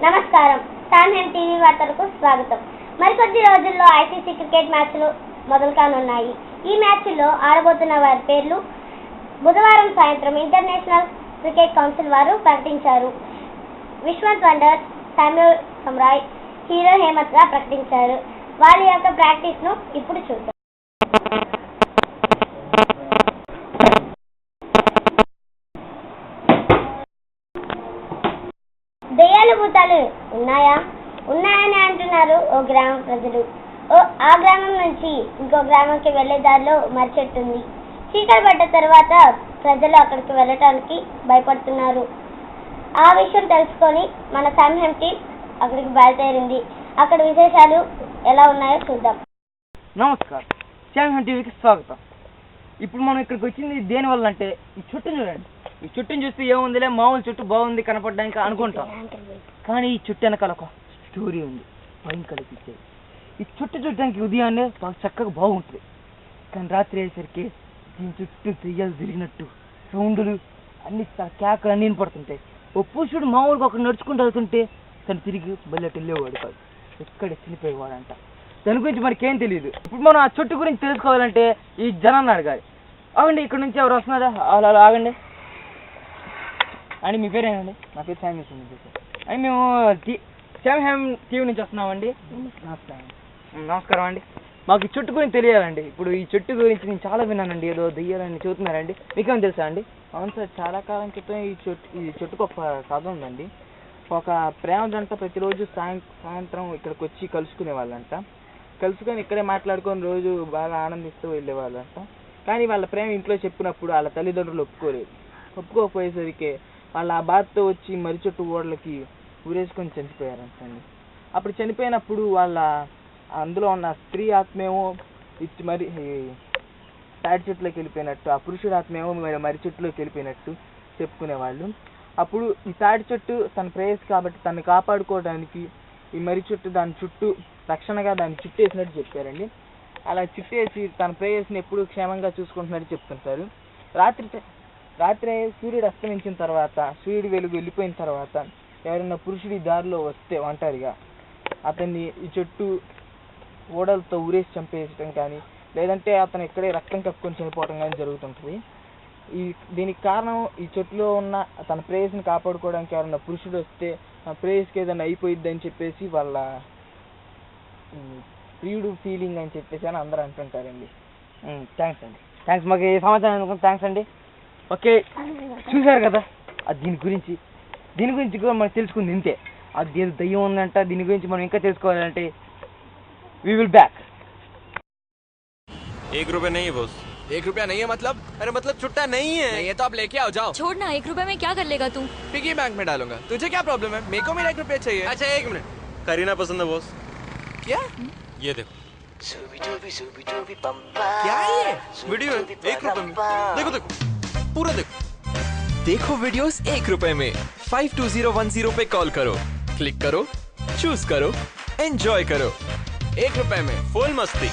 నమస్కారం. సాన్హెమ్ టీవీ వార్తలకు స్వాగతం. మరికొద్ది రోజుల్లో ఐసీసీ క్రికెట్ మ్యాచ్లు మొదలు కానున్నాయి. ఈ మ్యాచ్ల్లో ఆడబోతున్న వారి పేర్లు బుధవారం సాయంత్రం ఇంటర్నేషనల్ క్రికెట్ కౌన్సిల్ వారు ప్రకటించారు. విశ్వంత్ వండర్, శామ్యూల్ సమ్రాయ్, హీరో హేమత్ గా ప్రకటించారు. వాళ్ళ యొక్క ప్రాక్టీస్ ను ఇప్పుడు చూద్దాం. దెయ్యాలు భూతాలు ఉన్నాయని అంటున్నారు ఓ గ్రామం ప్రజలు. ఆ గ్రామం నుంచి ఇంకో గ్రామంకి వెళ్లే దారిలో మర్రి చెట్టు ఉంది. చీకటి పడ్డ తర్వాత ప్రజలు అక్కడికి వెళ్ళటానికి భయపడుతున్నారు. ఆ విషయం తెలుసుకొని మన సాన్హెమ్ టీం అక్కడికి బయలుదేరింది. అక్కడ విశేషాలు ఎలా ఉన్నాయో చూద్దాం. నమస్కారం, సాన్హెమ్ టీవీకి స్వాగతం. ఇప్పుడు మనం ఇక్కడికి వచ్చింది దేనివల్ల అంటే, ఈ చుట్టూ చూడండి. ఈ చుట్టూని చూస్తే ఏముందిలే, మామూలు చుట్టూ బాగుంది కనపడడానికి అనుకుంటాం. కానీ ఈ చుట్టూ వెనకాల ఒక స్టోరీ ఉంది, భయం కలిగించేది. ఈ చుట్టూ చూడడానికి ఉదయాన్నే బాగా చక్కగా బాగుంటుంది, కానీ రాత్రి అయ్యేసరికి దీని చుట్టూ దెయ్యాలు తిరిగినట్టు సౌండ్లు అన్ని కేకలు అన్నీ పడుతుంటాయి. ఓ పురుషుడు మామూలుగా ఒక నడుచుకుంటూ వెళ్తుంటే తను తిరిగి బయట వెళ్ళేవాడు కాదు, ఎక్కడే చనిపోయేవాడంట. దాని గురించి మనకేం తెలియదు. ఇప్పుడు మనం ఆ చుట్టు గురించి తెలుసుకోవాలంటే ఈ జనాన్ని అడగాలి. ఆగండి, ఇక్కడ నుంచి ఎవరు వస్తున్నారా? అలా ఆగండి అండి. మీ పేరు ఏమండి? నా పేరు శామ్యూల్ అండి. మేము సాన్హెమ్ టీవీ నుంచి వస్తున్నామండి. నమస్కారం అండి. మాకు ఈ చెట్టు గురించి తెలియాలండి. ఇప్పుడు ఈ చెట్టు గురించి నేను చాలా విన్నానండి, ఏదో దెయ్యాలని చెబుతున్నారండి. మీకేమైనా తెలుసా అండి? అవును సార్, చాలా కాలం క్రితం ఈ చెట్టుకు ఒక కథ ఉందండి. ఒక ప్రేమ జంట ప్రతిరోజు సాయంత్రం ఇక్కడికి వచ్చి కలుసుకునే వాళ్ళంట. కలుసుకొని ఇక్కడే మాట్లాడుకొని రోజు బాగా ఆనందిస్తూ వెళ్ళేవాళ్ళంట. కానీ వాళ్ళ ప్రేమ ఇంట్లో చెప్పినప్పుడు వాళ్ళ తల్లిదండ్రులు ఒప్పుకోకపోయేసరికి వాళ్ళ ఆ బాధతో వచ్చి మర్రి చెట్టు ఓడలకి ఊరేసుకొని చనిపోయారంటండి. అప్పుడు చనిపోయినప్పుడు వాళ్ళ అందులో ఉన్న స్త్రీ ఆత్మేమో మరి తాటి చెట్టులోకి వెళ్ళిపోయినట్టు, ఆ పురుషుడు ఆత్మేమో మర్రి చెట్టులోకి వెళ్ళిపోయినట్టు చెప్పుకునేవాళ్ళు. అప్పుడు ఈ తాటి చెట్టు తన ప్రేయస్ కాబట్టి తను కాపాడుకోవడానికి ఈ మర్రి చెట్టు దాని చుట్టూ రక్షణగా దాన్ని చుట్టేసినట్టు చెప్పారండి. అలా చుట్టేసి తన ప్రేయస్ని ఎప్పుడు క్షేమంగా చూసుకుంటున్నట్టు చెప్తుంటారు. రాత్రి సూర్యుడు అస్తమించిన తర్వాత, సూర్యుడు వెలుగు వెళ్ళిపోయిన తర్వాత ఎవరైనా పురుషుడి దారిలో వస్తే ఒంటరిగా అతన్ని ఈ చెట్టు ఓడలతో ఊరేసి చంపేయటం కానీ, లేదంటే అతను ఇక్కడే రక్తం కప్పుకొని చనిపోవడం కానీ జరుగుతుంటుంది. దీనికి కారణం ఈ చెట్టులో ఉన్న తన ప్రేయస్ని కాపాడుకోవడానికి ఎవరైనా పురుషుడు వస్తే ఆ ప్రేయస్కి ఏదైనా అయిపోయిద్ది అని చెప్పేసి వాళ్ళ ప్రియుడు ఫీలింగ్ అని చెప్పేసి అని అందరూ అంటుంటారండి. థ్యాంక్స్ అండి, థ్యాంక్స్. మాకు ఏ సమాచారం అనుకుంటే థ్యాంక్స్ అండి. ఓకే, చూసారు కదా అది దీని గురించి కూడా మనం తెలుసుకుంది ఇంతే. అది ఏదో దయ్యం ఉందంట, దీని గురించి మనం ఇంకా తెలుసుకోవాలంటే वी विल बैक। ₹1 नहीं है बॉस। ₹1 नहीं है मतलब? अरे मतलब छुट्टा नहीं है। नहीं है तो आप लेके आओ, जाओ। छोड़ना, ₹1 में क्या कर लेगा तू? पिगी बैंक में डालूंगा। तुझे क्या प्रॉब्लम है? मेरे को मेरा ₹1 चाहिए। अच्छा 1 मिनट, करीना पसंद है बॉस। क्या? ये देखो। क्या है ये? वीडियो है ₹1 में। देखो देखो, पूरा देखो। देखो वीडियोस ₹1 में। 52010 पे कॉल करो, क्लिक करो, चूज करो, एंजॉय करो। ₹1 में फुल मस्ती।